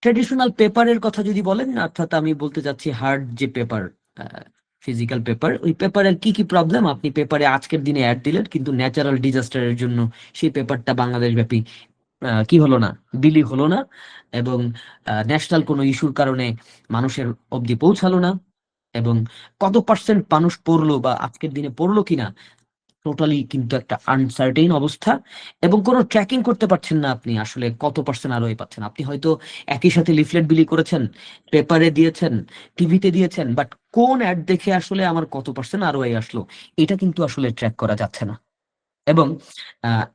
Traditional পেপারের কথা যদি বলেন, অর্থাৎ আমি বলতে চাচ্ছি হার্ড যে পেপার, ফিজিক্যাল পেপার, ওই পেপারের কি কি প্রবলেম, আপনি পেপারে আজকের দিনে অ্যাড দিলেন কিন্তু ন্যাচারাল ডিজাস্টারের জন্য সেই পেপারটা বাংলাদেশ ব্যাপী কি হলো না, বিলি হলো না, এবং ন্যাশনাল কোনো ইস্যুর কারণে মানুষের অবধি পৌঁছালো না, এবং কত পার্সেন্ট মানুষ পড়লো বা আজকের দিনে পড়লো কিনা, টোটালি কিন্তু একটা আনসার্টেইন অবস্থা। এবং কোনো ট্র্যাকিং করতে পারছেন না আপনি আসলে কত পার্সেন্ট আরোই পাচ্ছেন। আপনি হয়তো একই সাথে লিফলেট বিলি করেছেন, পেপারে দিয়েছেন, টিভিতে দিয়েছেন, বাট কোন অ্যাড দেখে আসলে আমার কত পার্সেন্ট আরোই আসলো, এটা কিন্তু আসলে ট্র্যাক করা যাচ্ছে না। এবং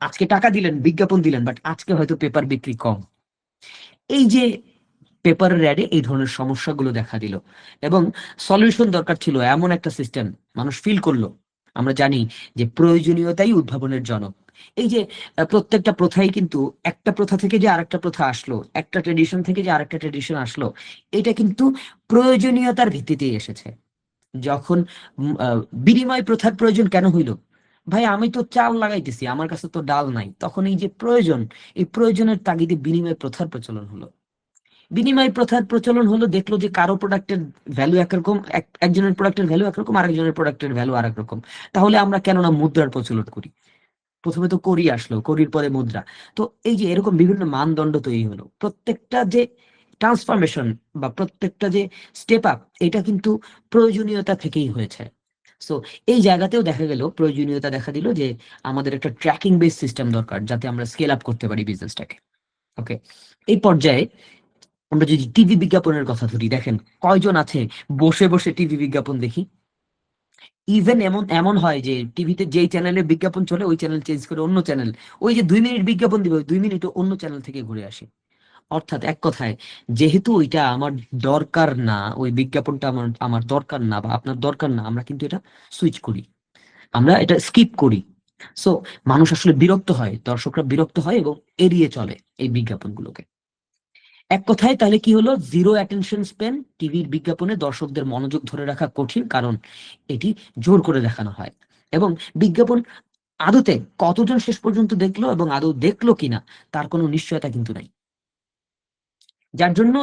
আজকে টাকা দিলেন, বিজ্ঞাপন দিলেন, বাট আজকে হয়তো পেপার বিক্রি কম। এই যে পেপারের অ্যাডে এই ধরনের সমস্যাগুলো দেখা দিল, এবং সলিউশন দরকার ছিল এমন একটা সিস্টেম। মানুষ ফিল করলো, আমরা জানি যে প্রয়োজনীয়তাই উদ্ভাবনের জনক। এই যে প্রত্যেকটা প্রথাই কিন্তু, একটা প্রথা থেকে যে আরেকটা প্রথা আসলো, একটা ট্রেডিশন থেকে যে আরেকটা ট্রেডিশন আসলো, এটা কিন্তু প্রয়োজনীয়তার ভিত্তিতেই এসেছে। যখন বিনিময় প্রথার প্রয়োজন কেন হইল, ভাই আমি তো চাল লাগাইতেছি, আমার কাছে তো ডাল নাই, তখন এই যে প্রয়োজন, এই প্রয়োজনের তাগিদে বিনিময় প্রথার প্রচলন হলো। বিনিময় প্রথার প্রচলন হলো, দেখলো যে কারো প্রোডাক্টের ভ্যালু একরকম, একজনের প্রোডাক্টের ভ্যালু একরকম, আরেকজনের প্রোডাক্টের ভ্যালু আরেক রকম, তাহলে আমরা কেন না মুদ্রার প্রচলন করি। প্রথমে তো করি আসলো, করির পরে মুদ্রা। তো এই যে এরকম বিভিন্ন মানদণ্ড তৈরি হলো, প্রত্যেকটা যে ট্রান্সফরমেশন বা প্রত্যেকটা যে স্টেপ আপ, এটা কিন্তু প্রয়োজনীয়তা থেকেই হয়েছে। সো এই জায়গাতেও দেখা গেল, প্রয়োজনীয়তা দেখা দিল যে আমাদের একটা ট্র্যাকিং বেস সিস্টেম দরকার, যাতে আমরা স্কেল আপ করতে পারি বিজনেসটাকে। ওকে, এই পর্যায়ে আমরা যদি টিভি বিজ্ঞাপনের কথা ধরি, দেখেন কয়জন আছে বসে বসে টিভি বিজ্ঞাপন দেখি। ইভেন এমন এমন হয় যে টিভিতে যেই চ্যানেলে বিজ্ঞাপন চলে ওই চ্যানেল চেঞ্জ করে অন্য চ্যানেল, ওই যে 2 মিনিট বিজ্ঞাপন দিবে, ওই 2 মিনিট অন্য চ্যানেল থেকে ঘুরে আসে। অর্থাৎ এক কথায়, যেহেতু ওইটা আমার দরকার না, ওই বিজ্ঞাপনটা আমার আমার দরকার না বা আপনার দরকার না, আমরা কিন্তু এটা সুইচ করি, আমরা এটা স্কিপ করি। সো মানুষ আসলে বিরক্ত হয়, দর্শকরা বিরক্ত হয় এবং এড়িয়ে চলে এই বিজ্ঞাপনগুলোকে। এক কথায় তাহলে কি হলো, জিরো অ্যাটেনশন স্প্যান। টিভির বিজ্ঞাপনে দর্শকদের মনোযোগ ধরে রাখা কঠিন, কারণ এটি জোর করে দেখানো হয়। এবং বিজ্ঞাপন আদতে কতজন শেষ পর্যন্ত দেখলো এবং আদৌ দেখলো কিনা, তার কোনো নিশ্চয়তা কিন্তু নাই। যার জন্য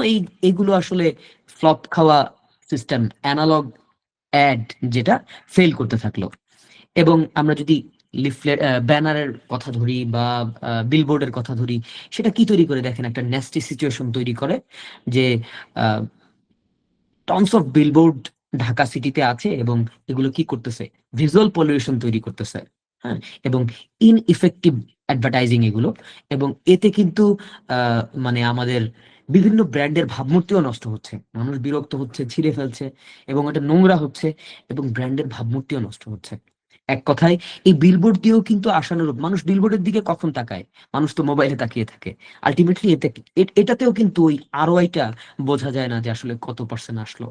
এইগুলো আসলে ফ্লপ খাওয়া সিস্টেম, অ্যানালগ অ্যাড, যেটা ফেল করতে থাকলো। এবং আমরা যদি লিফলেট, ব্যানারের কথা ধরি বা বিলবোর্ডের কথা ধরি, সেটা কি তৈরি করে দেখেন, একটা নেস্টি সিচুয়েশন তৈরি করে যে টনস অফ বিলবোর্ড ঢাকা সিটিতে আছে, এবং এগুলো কি করতেছে, ভিজুয়াল পলিউশন তৈরি করতেছে। হ্যাঁ, এবং ইনইফেক্টিভ অ্যাডভার্টাইজিং এগুলো। এবং এতে কিন্তু মানে আমাদের বিভিন্ন ব্র্যান্ডের ভাবমূর্তিও নষ্ট হচ্ছে, মানুষ বিরক্ত হচ্ছে, ছিঁড়ে ফেলছে, এবং এটা নোংরা হচ্ছে, এবং ব্র্যান্ডের ভাবমূর্তিও নষ্ট হচ্ছে। এক কথায়, এই বিলবোর্ড দিয়েও কিন্তু আশানুরূপ, মানুষ বিলবোর্ডের দিকে কখন তাকায়, মানুষ তো মোবাইলে তাকিয়ে থাকে। আলটিমেটলি এটাতেও কিন্তু ওই আরওআইটা বোঝা যায় না যে আসলে কত পার্সেন্ট আসলো।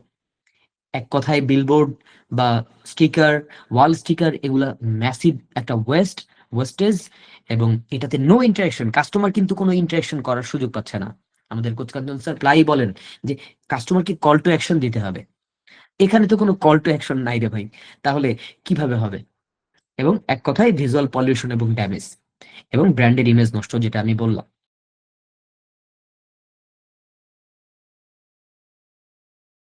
এক কথায় বিলবোর্ড বা স্টিকার, ওয়াল স্টিকার, এগুলা ম্যাসিভ একটা ওয়েস্টেজ। এবং এটাতে নো ইন্টারাকশন, কাস্টমার কিন্তু কোনো ইন্টারাকশন করার সুযোগ পাচ্ছে না। আমাদের কোচকাঞ্চন স্যার প্রায়ই বলেন যে কাস্টমারকে কল টু অ্যাকশন দিতে হবে। এখানে তো কোনো কল টু অ্যাকশন নাই রে ভাই, তাহলে কিভাবে হবে? এবং এক কথায় ভিজুয়াল পলিউশন এবং ড্যামেজ, এবং ব্র্যান্ডের ইমেজ নষ্ট, যেটা আমি বললাম।